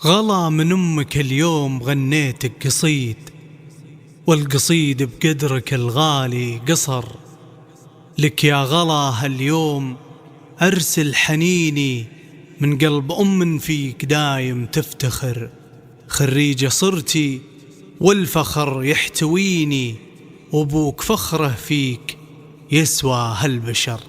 غلا من أمك اليوم غنيتك قصيد، والقصيد بقدرك الغالي قصر. لك يا غلا هاليوم أرسل حنيني من قلب أم فيك دايم تفتخر. خريجة صرتي والفخر يحتويني، وابوك فخره فيك يسوى هالبشر.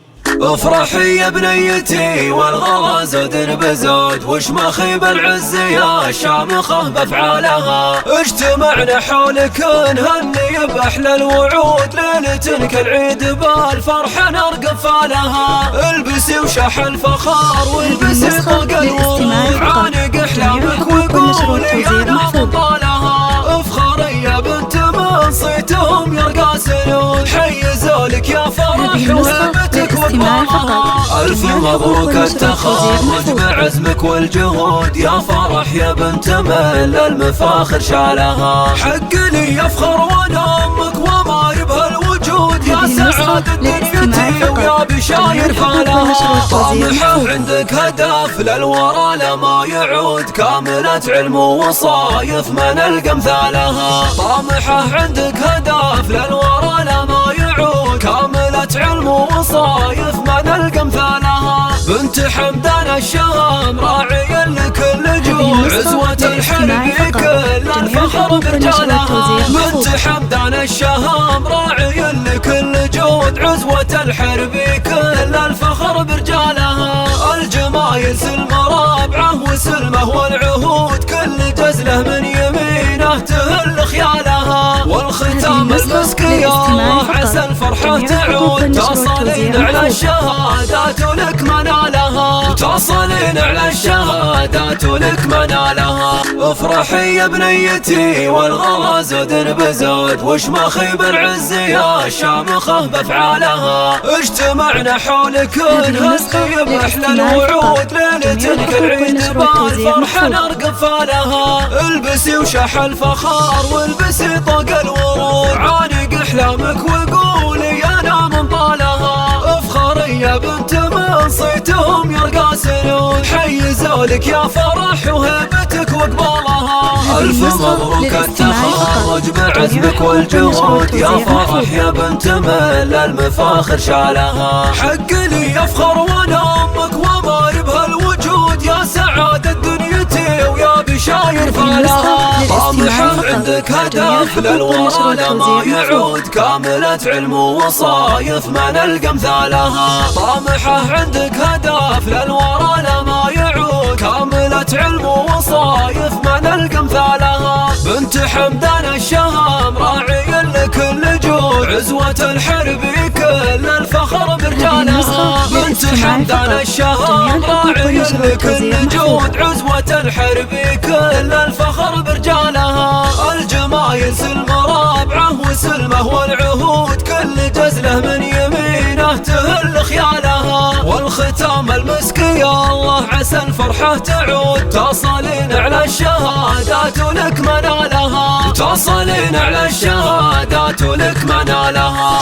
افرحي يا بنيتي والغلا زود بزود، وش ما خيب العز يا شامخه بافعالها. اجتمعنا حولك نهني باحلى الوعود، ليلة كالعيد بالفرح نرقب فالها. البسي وشح الفخار والبسي طاق الورود، عانق احلامك وقولي انا بطالها. افخري يا بنت من صيتهم يرقى سنود، حيزوا لك يا فرح وهبتك وقمرها. الف مبروك التخرج بعزمك والجهود، يا فرح يا بنت من المفاخر شالها. حق لي يفخر وانا امك وما يبهى الوجود، يا سعادة دنيتي ويا بشاير فالها. طامحة عندك هدف للورى لما يعود، كاملة علم ووصايف ما نلقى مثالها. طامحة عندك هدف للورى لما يعود، كاملة علم ووصايف ما نلقى مثالها. بنت حمدان الشام راعي لكل جود، عزوة الحرب كل الفخر برجالها. بنت حمدان الشام راعي لكل جود، عزوة الحرب كل الفخر برجالها. الجمايل سلم رابعه وسلمه والعهود، كل جزله من يمينه تهل خيالها. والختام المسك يا الله عسى الفرحة تعود، تصلين على الشهادات ولك منالها. تصلين على الشهادات ولك منالها. افرحي يا بنيتي والغلا زود بزود، وش ما خيب العز يا شامخه بافعالها. اجتمعنا حولك نهني باحلى الوعود، ليلة كالعيد بالفرح نرقب فالها. البسي وشح الفخار والبسي طاق الورود، عانق احلامك وقولي انا من طالها. افخري يا بنت من صيتهم يرقى سنود، حيزوا لك يا فرح وهبتك وقبالها. الف مبروك التخرج بعزمك والجهود، يا فرح يا بنت من المفاخر شالها. حق لي يفخر وانا امك وما يبهى الوجود، يا سعادة دنيتي ويا بشاير فالها. طامحة عندك هدف للورى لما يعود، كاملة علم ووصايف ما نلقى مثالها. طامحة عندك هدف للورى لما يعود، كاملة علم ووصايف ما نلقى مثالها. بنت حمدان الشام راعي لكل جود، عزوة الحرب كل الفخر برجالها. بنت حمدان الشام راعي لكل جود، عزوة الحرب كل الفخر برجالها. الجمايل سلم رابعه وسلمه والعهود، كل جزله من يمينه تهل خيالها. والختام المسك يا الله عسى الفرحة تعود، تصلين على الشهادات ولك منالها. تصلين على الشهادات ولك منالها.